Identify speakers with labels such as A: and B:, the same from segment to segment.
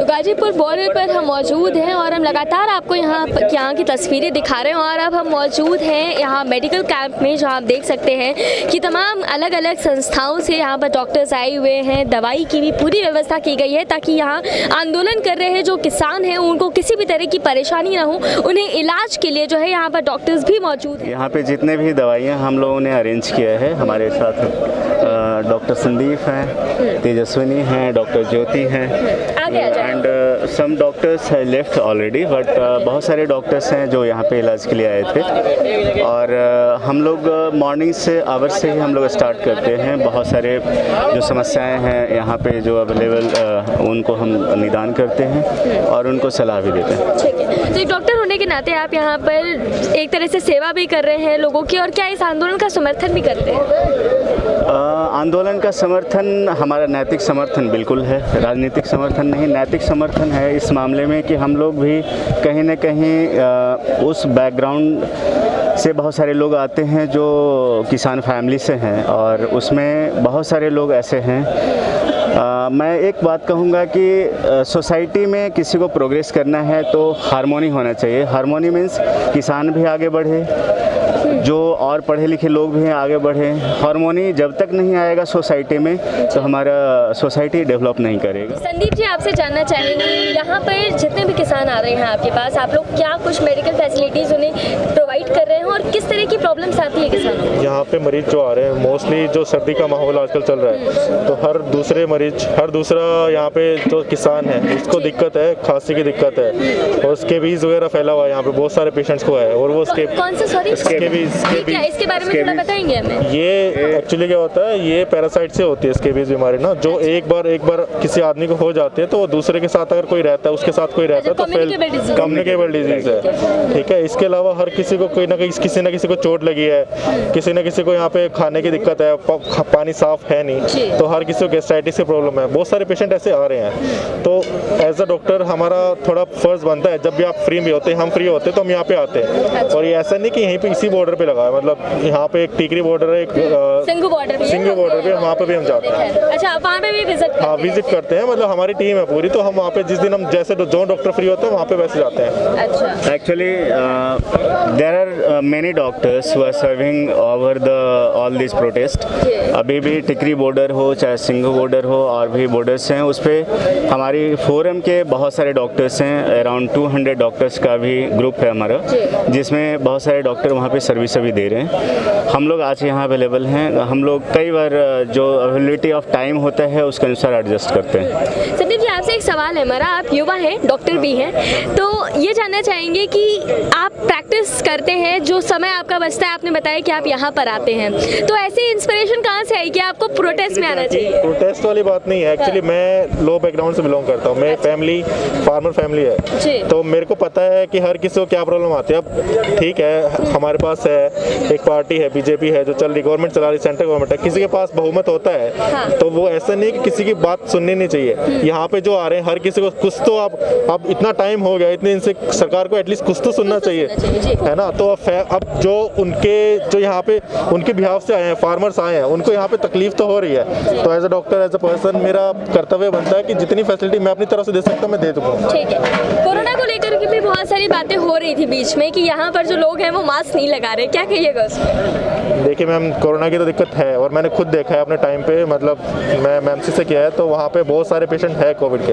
A: Ghazipur border पर हम मौजूद हैं और हम लगातार आपको यहाँ की तस्वीरें दिखा रहे हैं। और अब हम मौजूद हैं यहाँ मेडिकल कैंप में, जहाँ आप देख सकते हैं कि तमाम अलग अलग संस्थाओं से यहाँ पर डॉक्टर्स आए हुए हैं। दवाई की भी पूरी व्यवस्था की गई है ताकि यहाँ आंदोलन कर रहे हैं जो किसान हैं उनको किसी भी तरह की परेशानी ना हो। उन्हें इलाज के लिए जो है यहाँ पर डॉक्टर्स भी मौजूद हैं।
B: यहाँ पे जितने भी दवाइयाँ हम लोगों ने अरेंज किया है, हमारे साथ डॉक्टर संदीप हैं, तेजस्विनी हैं, डॉक्टर ज्योति हैं, एंड सम डॉक्टर्स है लेफ्ट ऑलरेडी, बट बहुत सारे डॉक्टर्स हैं जो यहाँ पे इलाज के लिए आए थे। और हम लोग मॉर्निंग से आवर्स से ही हम लोग स्टार्ट करते हैं। बहुत सारे जो समस्याएं हैं यहाँ पे जो अवेलेबल उनको हम निदान करते हैं और उनको सलाह भी देते हैं।
A: ठीक है, तो एक डॉक्टर होने के नाते आप यहाँ पर एक तरह से सेवा भी कर रहे हैं लोगों की, और क्या इस आंदोलन का समर्थन भी करते हैं?
B: आंदोलन का समर्थन हमारा नैतिक समर्थन बिल्कुल है, राजनीतिक समर्थन नहीं, नैतिक समर्थन है इस मामले में कि हम लोग भी कहीं न कहीं उस बैकग्राउंड से बहुत सारे लोग आते हैं जो किसान फैमिली से हैं, और उसमें बहुत सारे लोग ऐसे हैं। मैं एक बात कहूँगा कि सोसाइटी में किसी को प्रोग्रेस करना है तो हार्मोनी होना चाहिए। हार्मोनी मीन्स किसान भी आगे बढ़े, जो और पढ़े लिखे लोग भी हैं आगे बढ़े। हार्मोनी जब तक नहीं आएगा सोसाइटी में तो हमारा सोसाइटी डेवलप नहीं करेगा।
A: संदीप जी, आपसे जानना चाहेंगे यहाँ पर जितने भी किसान आ रहे हैं आपके पास, आप लोग क्या कुछ मेडिकल फैसिलिटीज़ उन्हें प्रोवाइड कर रहे हैं और किस तरह की प्रॉब्लम्स आती है किसानों को?
C: यहाँ पे मरीज जो आ रहे हैं मोस्टली जो सर्दी का माहौल आजकल चल रहा है, तो हर दूसरा यहाँ पे जो किसान है उसको दिक्कत है, खांसी की दिक्कत है और स्केबीज वगैरह फैला हुआ है। यहाँ पे बहुत सारे पेशेंट्स को है और वो
A: कौन से स्केबीज, इसके बारे में थोड़ा बताएंगे हमें?
C: ये एक्चुअली क्या होता है, ये पैरासाइट से होती है स्केबीज बीमारी ना, जो एक बार किसी आदमी को हो जाती है तो वो दूसरे के साथ अगर कोई रहता है, उसके साथ कोई रहता है तो कम्युनिकेबल डिजीज है। ठीक है, इसके अलावा हर किसी को कोई ना किसी ना किसी को चोट लगी है, किसी ना किसी को यहाँ पे खाने की दिक्कत है, पानी साफ है नहीं, तो हर किसी को गैस्ट्राइटिस की प्रॉब्लम है। बहुत सारे पेशेंट ऐसे आ रहे हैं। तो एज अ डॉक्टर हमारा थोड़ा फर्ज बनता है, जब भी आप फ्री में होते हैं, हम फ्री होते हैं तो हम यहाँ पे आते हैं। और ये ऐसा नहीं कि यहीं पे इसी बॉर्डर पे लगा है, मतलब यहाँ पे एक टीकरी बॉर्डर है, एक सिंघू बॉर्डर पे, वहाँ पे भी हम जाते हैं।
A: अच्छा, वहाँ पे भी
C: विजिट करते हैं। मतलब हमारी टीम है पूरी, तो हम वहाँ पे जिस दिन हम जैसे जो डॉक्टर फ्री होते हैं वहाँ पे वैसे जाते हैं।
A: अच्छा,
B: actually there are many doctors who are serving over the all this protest. अभी भी टिकरी बॉर्डर हो चाहे सिंघू बॉर्डर हो और भी बॉर्डर्स हैं, उस पर हमारी फोरम के बहुत सारे डॉक्टर्स हैं। अराउंड 200 डॉक्टर्स का भी ग्रुप है हमारा, जिसमें बहुत सारे डॉक्टर वहाँ पे सर्विस भी दे रहे हैं। हम लोग आज यहाँ अवेलेबल हैं। हम लोग कई बार जो अवेलेबिलिटी ऑफ टाइम होता है उसके अनुसार एडजस्ट करते हैं।
A: संदीप जी, आपसे एक सवाल है हमारा, आप युवा हैं, डॉक्टर भी हैं, तो ये जानना चाहेंगे कि आप प्रैक्टिस करते हैं, जो समय आपका बचता है, आपने बताया कि आप यहाँ पर आते हैं, तो ऐसी इंस्पिरेशन कहाँ से आई कि आपको प्रोटेस्ट में आना चाहिए?
C: प्रोटेस्ट वाली बात नहीं है। एक्चुअली मैं लो बैकग्राउंड से बिलोंग करता हूँ। मेरी फैमिली फार्मर फैमिली है, तो मेरे को पता है कि हर किसी को क्या प्रॉब्लम आती है। अब ठीक है, हमारे पास है एक पार्टी है, बीजेपी है, जो चल रही, गवर्नमेंट चला रही, सेंट्रल गवर्नमेंट है, किसी के पास बहुमत होता है।
A: हाँ।
C: तो वो ऐसा नहीं कि किसी की बात सुननी नहीं चाहिए। यहाँ पे जो आ रहे हैं हर किसी को कुछ तो, अब इतना टाइम हो गया, इतने दिन से सरकार को एटलीस्ट कुछ तो सुनना चाहिए, है ना। तो अब जो यहाँ पे उनके बिहाफ से आए हैं, फार्मर्स आए हैं, उनको यहाँ पे तकलीफ तो हो रही है। तो as a doctor, as a person, मेरा कर्तव्य बनता है कि जितनी फैसिलिटी मैं अपनी तरफ से दे सकता हूँ मैं दे दूँ।
A: ठीक है, कोरोना को लेकर के भी बहुत सारी बातें हो रही थी बीच में कि यहाँ पर जो लोग हैं वो मास्क नहीं लगा रहे, क्या कहिएगा उसमें?
C: देखिए मैम, कोरोना की तो दिक्कत है और मैंने खुद देखा है अपने टाइम पे, मतलब मैं एमसी से किया है, तो वहाँ पे बहुत सारे पेशेंट है कोविड के।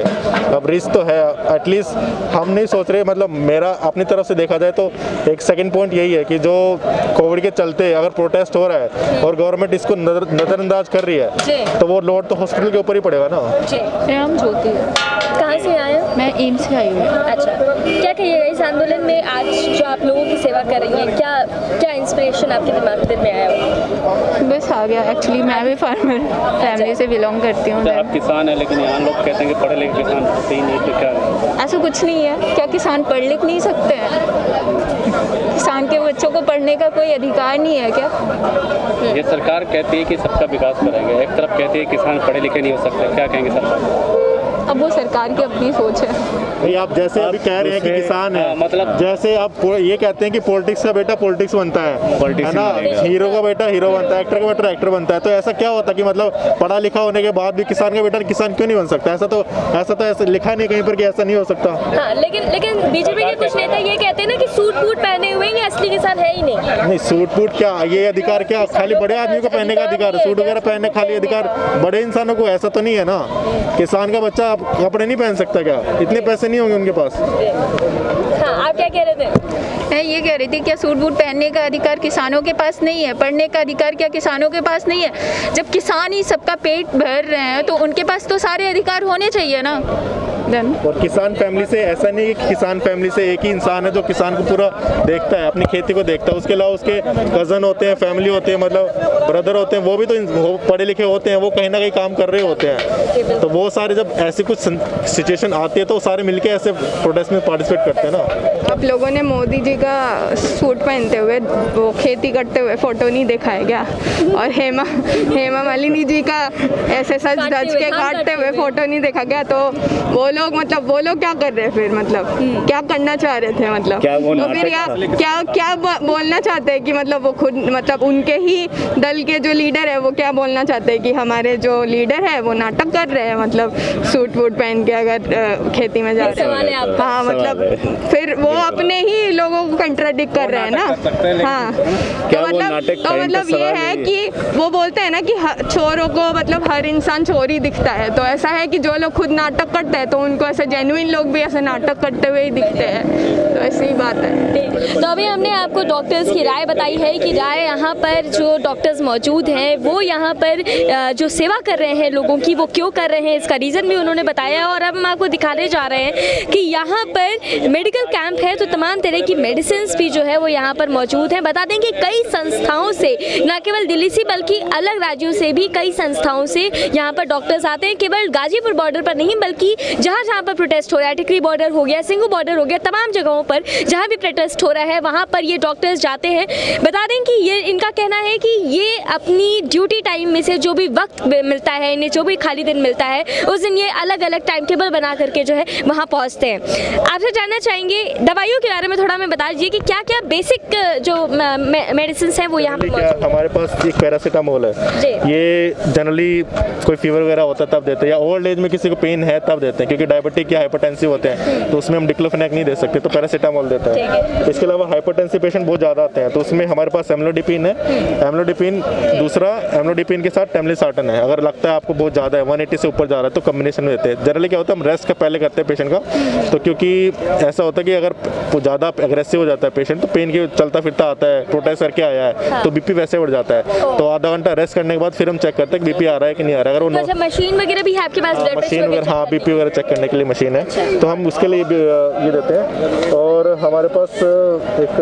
C: अब रिस्क तो है, एटलीस्ट हम नहीं सोच रहे, मतलब मेरा अपनी तरफ से देखा जाए तो एक सेकंड पॉइंट यही है कि जो कोविड के चलते अगर प्रोटेस्ट हो रहा है और गवर्नमेंट इसको नज़रअंदाज कर रही है तो वो लोड तो हॉस्पिटल के ऊपर ही पड़ेगा ना।
D: मेरा नाम ज्योति है।
A: कहाँ से आए हैं?
D: मैं एम्स से आई हूँ।
A: अच्छा, क्या कहिएगा इस आंदोलन में आज जो आप लोगों की सेवा कर रही हैं, क्या इंस्पिरेशन आपके दिमाग में आया हो?
D: बस आ गया। एक्चुअली मैं भी फार्मर फैमिली से बिलोंग करती हूँ।
E: आप किसान हैं, लेकिन यहाँ लोग कहते हैं कि पढ़े लिखे किसान होते ही नहीं, तो क्या?
D: ऐसा कुछ नहीं है। क्या किसान पढ़ लिख नहीं सकते हैं? किसान के बच्चों को पढ़ने का कोई अधिकार नहीं है क्या?
E: ये सरकार कहती है कि सबका विकास करेंगे, एक तरफ कहती है किसान पढ़े लिखे नहीं हो सकते, क्या कहेंगे सरकार?
D: अब वो सरकार की अपनी सोच है।
C: नहीं, आप जैसे अभी कह रहे हैं कि किसान है,
E: मतलब
C: जैसे आप ये कहते हैं कि पॉलिटिक्स का बेटा पॉलिटिक्स बनता है ना, हीरो का बेटा हीरो बनता है, एक्टर का बेटा एक्टर बनता है, तो ऐसा क्या होता है कि मतलब पढ़ा लिखा होने के बाद भी किसान का बेटा किसान क्यों नहीं बन सकता? ऐसा लिखा नहीं कहीं पर कि ऐसा नहीं हो सकता।
A: हाँ, लेकिन बीजेपी के कुछ नेता ये कहते हैं ना कि सूट बूट पहने हुए ये असली किसान है ही नहीं।
C: सूट बूट क्या, ये अधिकार क्या खाली बड़े आदमी को पहनने का अधिकार है? सूट वगैरह पहनने खाली अधिकार बड़े इंसानों को? ऐसा तो नहीं है ना, किसान का बच्चा कपड़े नहीं पहन सकता क्या? इतने पैसे नहीं होंगे उनके पास।
A: हाँ, आप क्या कह रहे थे?
D: मैं ये कह रही थी, क्या सूट बूट पहनने का अधिकार किसानों के पास नहीं है? पढ़ने का अधिकार क्या किसानों के पास नहीं है? जब किसान ही सबका पेट भर रहे हैं तो उनके पास तो सारे अधिकार होने चाहिए ना।
C: और किसान फैमिली से ऐसा नहीं है कि किसान फैमिली से एक ही इंसान है जो किसान को पूरा देखता है, अपनी खेती को देखता है, उसके अलावा उसके कज़न होते हैं, फैमिली होते हैं, मतलब ब्रदर होते हैं, वो भी तो पढ़े लिखे होते हैं, वो कहीं ना कहीं काम कर रहे होते हैं। तो वो सारे जब ऐसी कुछ सिचुएशन आती है तो सारे मिलके ऐसे प्रोटेस्ट में पार्टिसिपेट करते हैं ना।
F: आप लोगों ने मोदी जी का सूट पहनते हुए वो खेती करते हुए फोटो नहीं देखा है क्या? और हेमा मालिनी जी का ऐसे सच धज के काटते हुए फोटो नहीं देखा क्या? तो वो लोग क्या कर रहे हैं फिर? मतलब क्या करना चाह रहे थे? मतलब तो फिर क्या बोलना चाहते हैं कि मतलब वो खुद, मतलब उनके ही दल के जो लीडर है वो क्या बोलना चाहते हैं कि हमारे जो लीडर है वो नाटक कर रहे हैं, मतलब सूट वूट पहन के अगर खेती में जा रहे हैं। हाँ, मतलब फिर वो अपने ही लोगों को कंट्राडिक्ट कर रहे हैं ना। हाँ, तो मतलब ये है कि वो बोलते हैं ना कि चोरों को मतलब हर इंसान चोर ही दिखता है। तो ऐसा है कि जो लोग खुद नाटक करते हैं तो उनको ऐसे जेन्युइन लोग भी ऐसे नाटक करते हुए ही दिखते हैं। तो ऐसी ही बात है।
A: तो अभी हमने आपको डॉक्टर्स की राय बताई है कि राय यहाँ पर जो डॉक्टर्स मौजूद हैं वो यहाँ पर जो सेवा कर रहे हैं लोगों की, वो क्यों कर रहे हैं इसका रीज़न भी उन्होंने बताया। और अब हम आपको दिखाने जा रहे हैं कि यहाँ पर मेडिकल कैंप है, तो तमाम तरह की मेडिसिन भी जो है वो यहाँ पर मौजूद हैं। बता दें कि कई संस्थाओं से, न केवल दिल्ली से बल्कि अलग राज्यों से भी कई संस्थाओं से यहाँ पर डॉक्टर्स आते हैं। केवल गाजीपुर बॉर्डर पर नहीं बल्कि जहाँ पर प्रोटेस्ट हो रहा है, टिकरी बॉर्डर हो गया, सिंघू बॉर्डर हो गया, तमाम जगहों पर जहाँ भी प्रोटेस्ट हो रहा है वहाँ पर ये डॉक्टर्स जाते हैं। बता दें कि ये इनका कहना है कि ये अपनी ड्यूटी टाइम में से जो भी वक्त मिलता है, इन्हें जो भी खाली दिन मिलता है, उस दिन ये अलग अलग टाइम टेबल बना करके जो है वहाँ पहुँचते हैं। आपसे जानना चाहेंगे दवाइयों के बारे में थोड़ा हमें बता दीजिए कि क्या क्या बेसिक जो मेडिसिन हैं वो यहाँ पर?
C: हमारे पास एक पैरासीटामोल है, ये जनरली कोई फीवर वगैरह होता है तब देते हैं, या ओल्ड एज में किसी को पेन है तब देते हैं, क्योंकि डायबिटिक या हाइपरटेंसिव होते हैं तो उसमें हम डिक्लोफेनाक नहीं दे सकते, तो पैरासीटामोल देते हैं। इसके अलावा हाइपरटेंसिव पेशेंट बहुत ज़्यादा आते हैं तो उसमें हमारे पास एम्लोडिपिन है, एम्लोडिपिन दूसरा एम्लोडिपिन के साथ टेमलिसार्टन है। अगर लगता है आपको बहुत ज़्यादा है, 180 से ऊपर जा रहा है, तो कम्बिनेशन में देते हैं। जनरली क्या होता है, हम रेस्ट का पहले करते हैं पेशेंट का, तो क्योंकि ऐसा होता है कि अगर ज़्यादा एग्रेसिव हो जाता है पेशेंट तो पेन की चलता फिरता आता है, प्रोटेस्ट करके आया है तो बीपी वैसे बढ़ जाता है, तो आधा घंटा रेस्ट करने के बाद फिर हम चेक करते हैं कि बीपी आ रहा है कि नहीं आ रहा है। अगर वो
A: मशीन वगैरह भी है आपके पास?
C: मशीन वगैरह, हाँ, बीपी वगैरह चेक करने के लिए मशीन है, तो हम उसके लिए ये देते हैं। और हमारे पास एक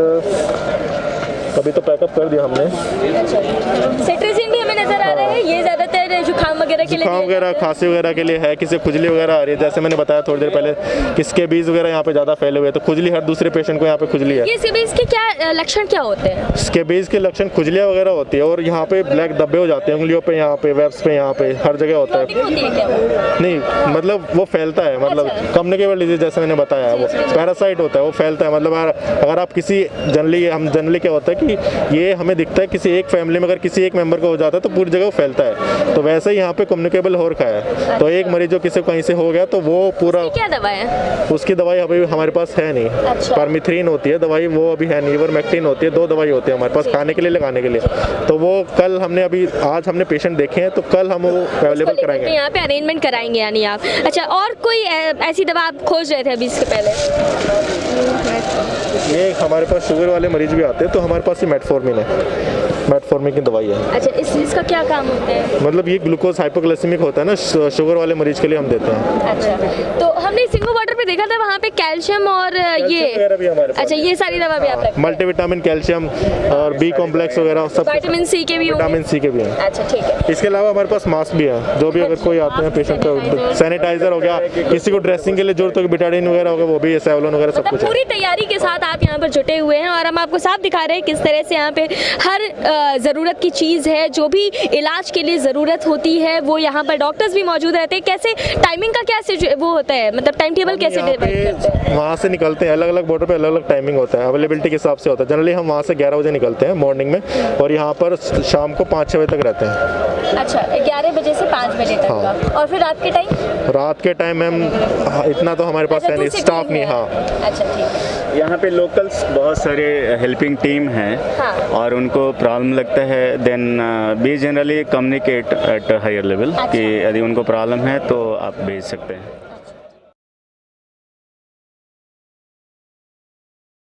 C: अभी तो पैकअप कर दिया हमने,
A: सेट्रिजिन भी हमें नजर आ रहा है, ये ज़्यादातर जुकाम वगैरह के लिए,
C: जुकाम वगैरह खांसी वगैरह के लिए है। किसी खुजली वगैरह आ रही है, जैसे मैंने बताया थोड़ी देर पहले कि स्केबीज वगैरह यहाँ पे ज़्यादा फैले हुए हैं, तो खुजली हर दूसरे पेशेंट को यहाँ पे खुजली है।
A: ये स्केबीज के क्या लक्षण क्या होते हैं?
C: स्केबीज के लक्षण खुजलियाँ वगैरह होती है और यहाँ पे ब्लैक धब्बे हो जाते हैं उंगलियों पे, यहाँ पे वेब्स पे, यहाँ पे हर जगह होता है। नहीं, मतलब वो फैलता है, मतलब कम्युनिकेबल डिजीज जैसे मैंने बताया, वो पैरासाइट होता है, वो फैलता है। मतलब अगर आप किसी जनरली क्या होता है कि ये हमें दिखता है किसी एक फैमिली में अगर किसी एक मेंबर को हो जाता है तो पूरी जगह वो फैलता है, तो वैसे ही यहाँ पे कम्युनिकेबल हो रखा है। तो एक मरीज जो किसी को कहीं से हो गया तो वो पूरा,
A: क्या दवा है
C: उसकी दवाई अभी हमारे पास है नहीं।
A: अच्छा।
C: परमिथ्रीन होती है दवाई, वो अभी है नहीं। इवरमेक्टिन होती है, 2 दवाई होती है हमारे पास खाने के लिए, लगाने के लिए। तो वो कल हमने आज हमने पेशेंट देखे हैं तो कल हम वो अवेलेबल कराएंगे,
A: यहाँ पे अरेंजमेंट कराएंगे यानी आप। अच्छा, और कोई ऐसी दवा आप खोज रहे थे अभी इसके पहले?
C: ये हमारे पास शुगर वाले मरीज भी आते हैं तो हमारे पास ये मेटफॉर्मिन है, मेटफॉर्मिन की दवाई है।
A: अच्छा, इसका क्या काम होता है?
C: मतलब ये ग्लूकोज हाइपोग्लाइसेमिक होता है ना, शुगर वाले मरीज के लिए हम देते हैं।
A: अच्छा, तो हमने सिंघू बॉर्डर पे देखा था वहाँ पे कैल्शियम और ये
C: वगैरह भी हमारे पास
A: अच्छा ये सारी दवा भी आप रखते हैं?
C: मल्टीविटामिन, कैल्शियम और बी कॉम्प्लेक्स वगैरह सब।
A: विटामिन सी के भी होंगे?
C: विटामिन सी के भी हैं।
A: अच्छा ठीक है।
C: इसके अलावा हमारे पास मास्क भी है, जो भी अगर कोई आते हैं पेशेंट का, सैनिटाइजर हो गया, किसी को ड्रेसिंग के लिए जरूरत होगी, बिटाडिन वगैरह होगा वो भी है, सेवलॉन वगैरह सब
A: मतलब
C: कुछ है।
A: पूरी तैयारी के साथ आप यहाँ पर जुटे हुए हैं और हम आपको साफ दिखा रहे हैं किस तरह से यहाँ पे हर ज़रूरत की चीज़ है, जो भी इलाज के लिए ज़रूरत होती है वो यहाँ पर डॉक्टर्स भी मौजूद रहते हैं। कैसे टाइमिंग का क्या वो होता है, मतलब टाइम टेबल कैसे डिवाइड करते हैं?
C: वहाँ से निकलते हैं, अलग अलग बॉर्डर पे अलग अलग टाइमिंग होता है, अवेलेबिलिटी के हिसाब से होता है। जनरली हम वहाँ से 11 बजे निकलते हैं मॉर्निंग में और यहाँ पर शाम को 5-6 बजे तक रहते हैं।
A: अच्छा 11 बजे से 5 बजे तक
C: हाँ।
A: का। और फिर रात के टाइम?
C: रात के टाइम मैम इतना तो हमारे पास है नहीं, स्टाफ नहीं। हाँ
A: अच्छा ठीक है।
B: यहाँ पे लोकल्स बहुत सारे हेल्पिंग टीम हैं
A: हाँ।
B: और उनको प्रॉब्लम लगता है, then we generally communicate at higher level कि यदि उनको प्रॉब्लम है तो आप भेज सकते हैं।